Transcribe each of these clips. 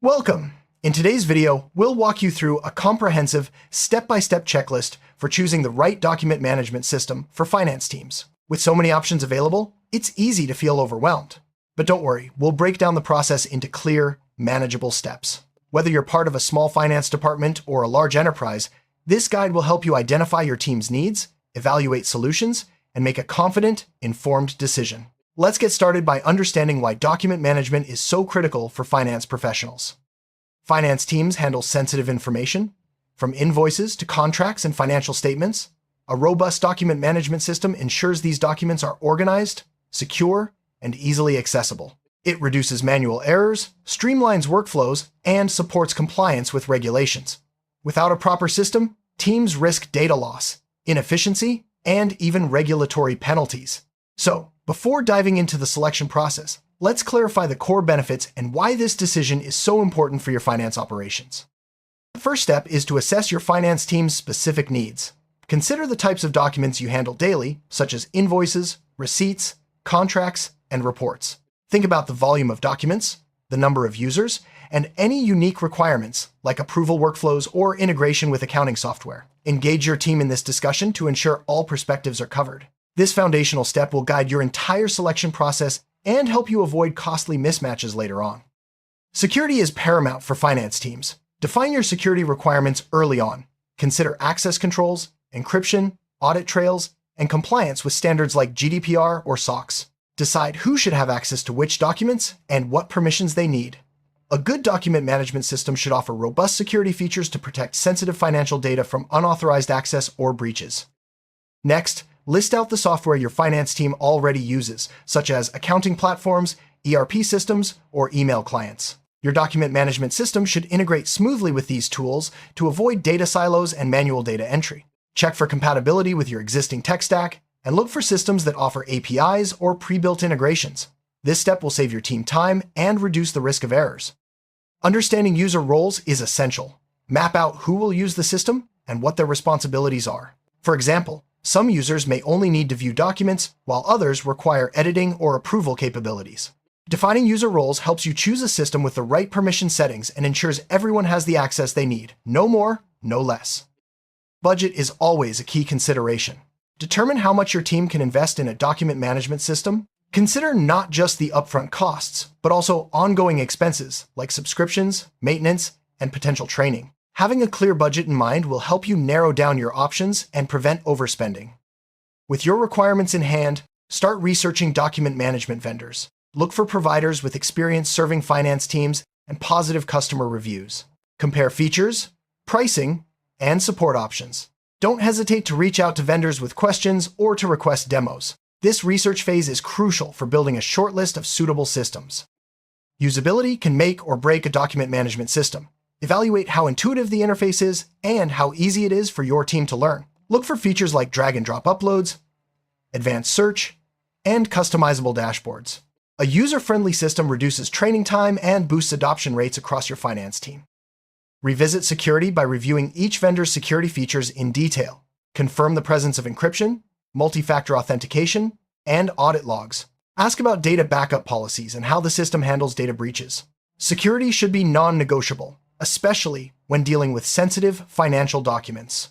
Welcome! In today's video, we'll walk you through a comprehensive, step-by-step checklist for choosing the right document management system for finance teams. With so many options available, it's easy to feel overwhelmed. But don't worry, we'll break down the process into clear, manageable steps. Whether you're part of a small finance department or a large enterprise, this guide will help you identify your team's needs, evaluate solutions, and make a confident, informed decision. Let's get started by understanding why document management is so critical for finance professionals. Finance teams handle sensitive information, from invoices to contracts and financial statements. A robust document management system ensures these documents are organized, secure, and easily accessible. It reduces manual errors, streamlines workflows, and supports compliance with regulations. Without a proper system, teams risk data loss, inefficiency, and even regulatory penalties. So, before diving into the selection process, let's clarify the core benefits and why this decision is so important for your finance operations. The first step is to assess your finance team's specific needs. Consider the types of documents you handle daily, such as invoices, receipts, contracts, and reports. Think about the volume of documents, the number of users, and any unique requirements, like approval workflows or integration with accounting software. Engage your team in this discussion to ensure all perspectives are covered. This foundational step will guide your entire selection process and help you avoid costly mismatches later on. Security is paramount for finance teams. Define your security requirements early on. Consider access controls, encryption, audit trails, and compliance with standards like GDPR or SOX. Decide who should have access to which documents and what permissions they need. A good document management system should offer robust security features to protect sensitive financial data from unauthorized access or breaches. Next, list out the software your finance team already uses, such as accounting platforms, ERP systems, or email clients. Your document management system should integrate smoothly with these tools to avoid data silos and manual data entry. Check for compatibility with your existing tech stack, and look for systems that offer APIs or pre-built integrations. This step will save your team time and reduce the risk of errors. Understanding user roles is essential. Map out who will use the system and what their responsibilities are. For example, some users may only need to view documents, while others require editing or approval capabilities. Defining user roles helps you choose a system with the right permission settings and ensures everyone has the access they need. No more, no less. Budget is always a key consideration. Determine how much your team can invest in a document management system. Consider not just the upfront costs, but also ongoing expenses like subscriptions, maintenance, and potential training. Having a clear budget in mind will help you narrow down your options and prevent overspending. With your requirements in hand, start researching document management vendors. Look for providers with experience serving finance teams and positive customer reviews. Compare features, pricing, and support options. Don't hesitate to reach out to vendors with questions or to request demos. This research phase is crucial for building a short list of suitable systems. Usability can make or break a document management system. Evaluate how intuitive the interface is and how easy it is for your team to learn. Look for features like drag and drop uploads, advanced search, and customizable dashboards. A user-friendly system reduces training time and boosts adoption rates across your finance team. Revisit security by reviewing each vendor's security features in detail. Confirm the presence of encryption, multi-factor authentication, and audit logs. Ask about data backup policies and how the system handles data breaches. Security should be non-negotiable, especially when dealing with sensitive financial documents.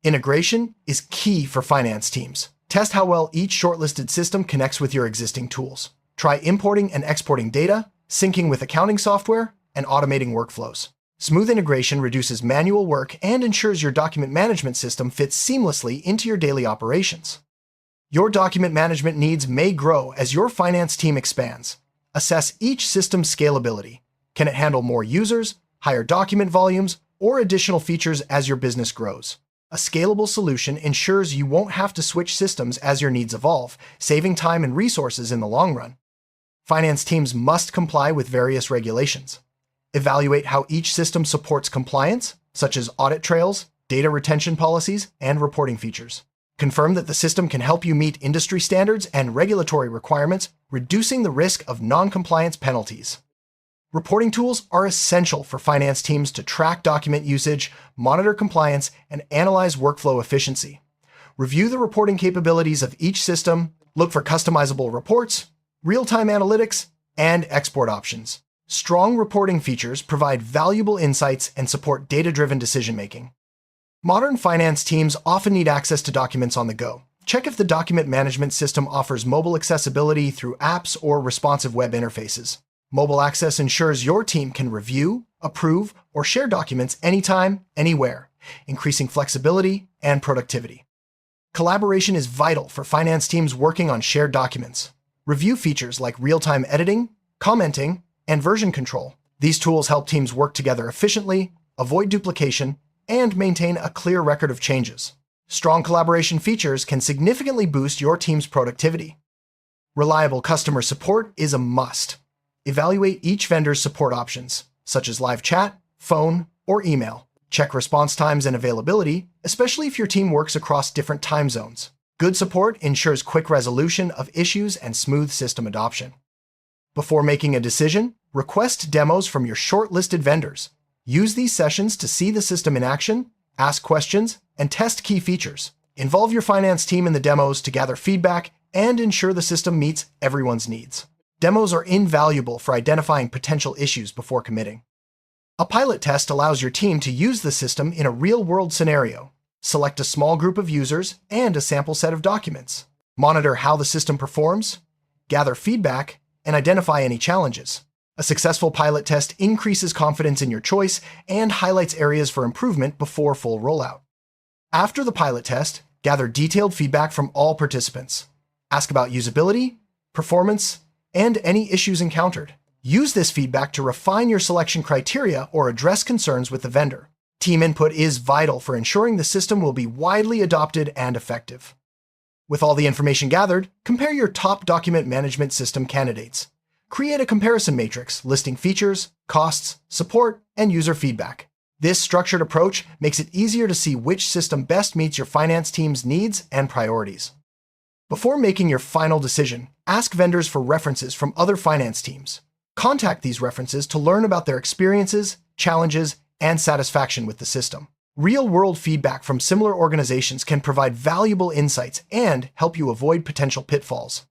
Integration is key for finance teams. Test how well each shortlisted system connects with your existing tools. Try importing and exporting data, syncing with accounting software, and automating workflows. Smooth integration reduces manual work and ensures your document management system fits seamlessly into your daily operations. Your document management needs may grow as your finance team expands. Assess each system's scalability. Can it handle more users, higher document volumes, or additional features as your business grows? A scalable solution ensures you won't have to switch systems as your needs evolve, saving time and resources in the long run. Finance teams must comply with various regulations. Evaluate how each system supports compliance, such as audit trails, data retention policies, and reporting features. Confirm that the system can help you meet industry standards and regulatory requirements, reducing the risk of non-compliance penalties. Reporting tools are essential for finance teams to track document usage, monitor compliance, and analyze workflow efficiency. Review the reporting capabilities of each system, look for customizable reports, real-time analytics, and export options. Strong reporting features provide valuable insights and support data-driven decision-making. Modern finance teams often need access to documents on the go. Check if the document management system offers mobile accessibility through apps or responsive web interfaces. Mobile access ensures your team can review, approve, or share documents anytime, anywhere, increasing flexibility and productivity. Collaboration is vital for finance teams working on shared documents. Review features like real-time editing, commenting, and version control. These tools help teams work together efficiently, avoid duplication, and maintain a clear record of changes. Strong collaboration features can significantly boost your team's productivity. Reliable customer support is a must. Evaluate each vendor's support options, such as live chat, phone, or email. Check response times and availability, especially if your team works across different time zones. Good support ensures quick resolution of issues and smooth system adoption. Before making a decision, request demos from your shortlisted vendors. Use these sessions to see the system in action, ask questions, and test key features. Involve your finance team in the demos to gather feedback and ensure the system meets everyone's needs. Demos are invaluable for identifying potential issues before committing. A pilot test allows your team to use the system in a real-world scenario. Select a small group of users and a sample set of documents. Monitor how the system performs, gather feedback, and identify any challenges. A successful pilot test increases confidence in your choice and highlights areas for improvement before full rollout. After the pilot test, gather detailed feedback from all participants. Ask about usability, performance, and any issues encountered. Use this feedback to refine your selection criteria or address concerns with the vendor. Team input is vital for ensuring the system will be widely adopted and effective. With all the information gathered, compare your top document management system candidates. Create a comparison matrix listing features, costs, support, and user feedback. This structured approach makes it easier to see which system best meets your finance team's needs and priorities. Before making your final decision, ask vendors for references from other finance teams. Contact these references to learn about their experiences, challenges, and satisfaction with the system. Real-world feedback from similar organizations can provide valuable insights and help you avoid potential pitfalls.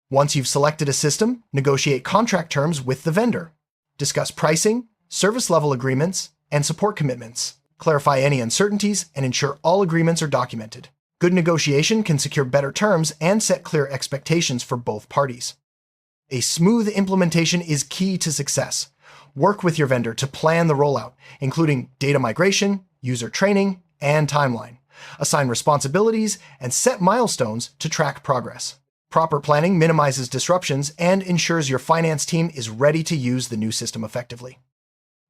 Once you've selected a system, negotiate contract terms with the vendor. Discuss pricing, service level agreements, and support commitments. Clarify any uncertainties and ensure all agreements are documented. Good negotiation can secure better terms and set clear expectations for both parties. A smooth implementation is key to success. Work with your vendor to plan the rollout, including data migration, user training, and timeline. Assign responsibilities and set milestones to track progress. Proper planning minimizes disruptions and ensures your finance team is ready to use the new system effectively.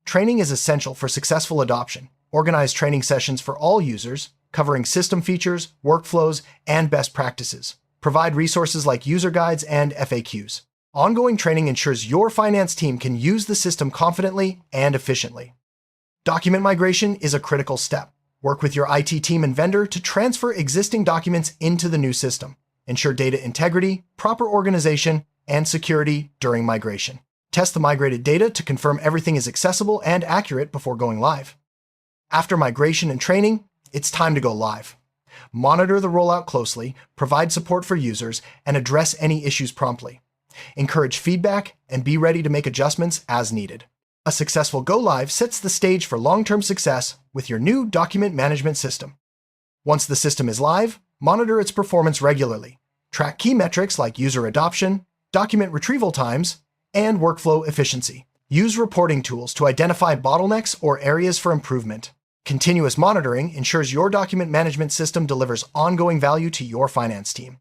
Training is essential for successful adoption. Organize training sessions for all users, covering system features, workflows, and best practices. Provide resources like user guides and FAQs. Ongoing training ensures your finance team can use the system confidently and efficiently. Document migration is a critical step. Work with your IT team and vendor to transfer existing documents into the new system. Ensure data integrity, proper organization, and security during migration. Test the migrated data to confirm everything is accessible and accurate before going live. After migration and training, it's time to go live. Monitor the rollout closely, provide support for users, and address any issues promptly. Encourage feedback and be ready to make adjustments as needed. A successful go-live sets the stage for long-term success with your new document management system. Once the system is live, monitor its performance regularly. Track key metrics like user adoption, document retrieval times, and workflow efficiency. Use reporting tools to identify bottlenecks or areas for improvement. Continuous monitoring ensures your document management system delivers ongoing value to your finance team.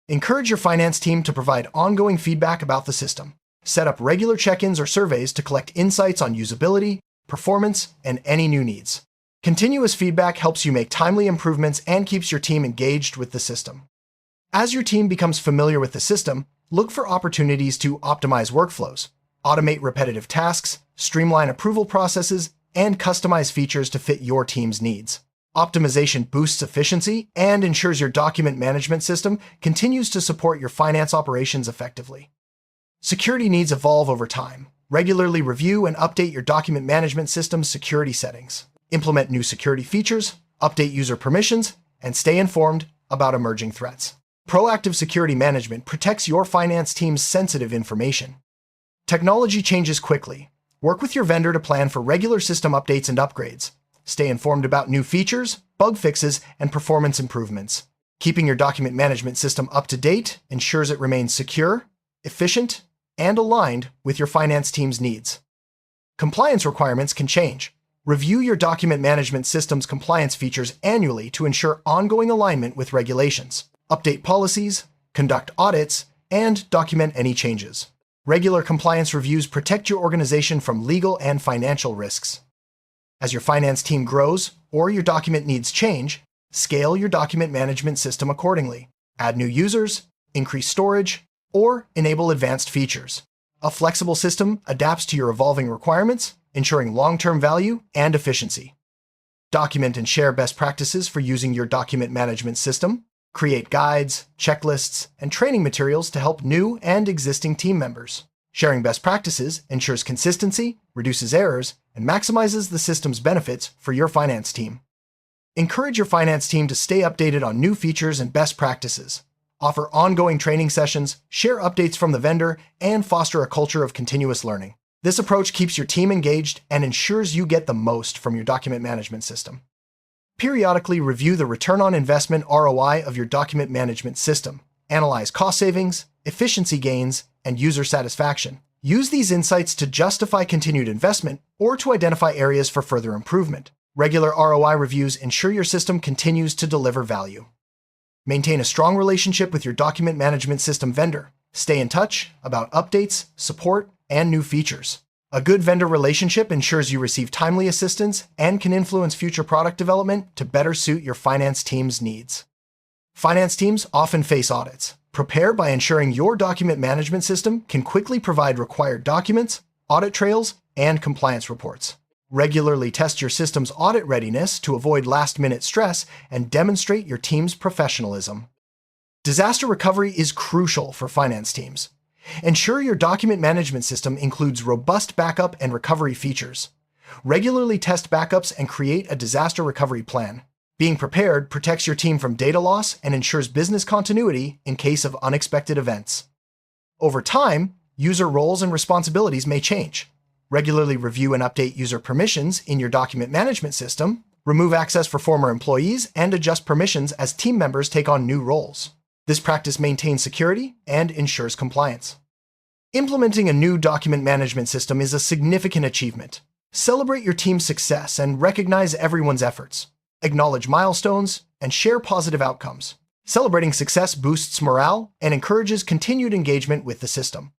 Encourage your finance team to provide ongoing feedback about the system. Set up regular check-ins or surveys to collect insights on usability, performance, and any new needs. Continuous feedback helps you make timely improvements and keeps your team engaged with the system. As your team becomes familiar with the system, look for opportunities to optimize workflows, automate repetitive tasks, streamline approval processes, and customize features to fit your team's needs. Optimization boosts efficiency and ensures your document management system continues to support your finance operations effectively. Security needs evolve over time. Regularly review and update your document management system's security settings. Implement new security features, update user permissions, and stay informed about emerging threats. Proactive security management protects your finance team's sensitive information. Technology changes quickly. Work with your vendor to plan for regular system updates and upgrades. Stay informed about new features, bug fixes, and performance improvements. Keeping your document management system up to date ensures it remains secure, efficient, and aligned with your finance team's needs. Compliance requirements can change. Review your document management system's compliance features annually to ensure ongoing alignment with regulations. Update policies, conduct audits, and document any changes. Regular compliance reviews protect your organization from legal and financial risks. As your finance team grows or your document needs change, scale your document management system accordingly. Add new users, increase storage, or enable advanced features. A flexible system adapts to your evolving requirements, ensuring long-term value and efficiency. Document and share best practices for using your document management system. Create guides, checklists, and training materials to help new and existing team members. Sharing best practices ensures consistency, reduces errors, and maximizes the system's benefits for your finance team. Encourage your finance team to stay updated on new features and best practices. Offer ongoing training sessions, share updates from the vendor, and foster a culture of continuous learning. This approach keeps your team engaged and ensures you get the most from your document management system. Periodically review the return on investment ROI of your document management system. Analyze cost savings, efficiency gains, and user satisfaction. Use these insights to justify continued investment or to identify areas for further improvement. Regular ROI reviews ensure your system continues to deliver value. Maintain a strong relationship with your document management system vendor. Stay in touch about updates, support, and new features. A good vendor relationship ensures you receive timely assistance and can influence future product development to better suit your finance team's needs. Finance teams often face audits. Prepare by ensuring your document management system can quickly provide required documents, audit trails, and compliance reports. Regularly test your system's audit readiness to avoid last-minute stress and demonstrate your team's professionalism. Disaster recovery is crucial for finance teams. Ensure your document management system includes robust backup and recovery features. Regularly test backups and create a disaster recovery plan. Being prepared protects your team from data loss and ensures business continuity in case of unexpected events. Over time, user roles and responsibilities may change. Regularly review and update user permissions in your document management system, remove access for former employees, and adjust permissions as team members take on new roles. This practice maintains security and ensures compliance. Implementing a new document management system is a significant achievement. Celebrate your team's success and recognize everyone's efforts. Acknowledge milestones and share positive outcomes. Celebrating success boosts morale and encourages continued engagement with the system.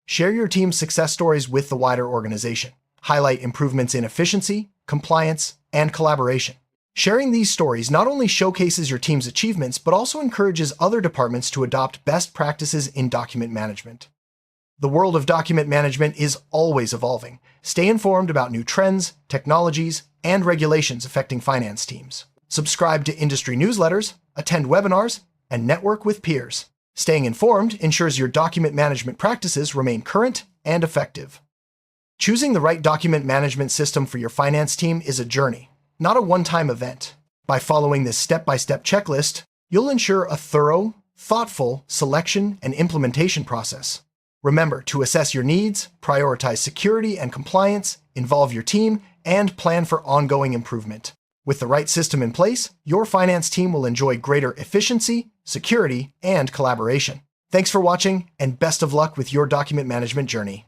Share your team's success stories with the wider organization. Highlight improvements in efficiency, compliance, and collaboration. Sharing these stories not only showcases your team's achievements, but also encourages other departments to adopt best practices in document management. The world of document management is always evolving. Stay informed about new trends, technologies, and regulations affecting finance teams. Subscribe to industry newsletters, attend webinars, and network with peers. Staying informed ensures your document management practices remain current and effective. Choosing the right document management system for your finance team is a journey, not a one-time event. By following this step-by-step checklist, you'll ensure a thorough, thoughtful selection and implementation process. Remember to assess your needs, prioritize security and compliance, involve your team, and plan for ongoing improvement. With the right system in place, your finance team will enjoy greater efficiency, security, and collaboration. Thanks for watching, and best of luck with your document management journey.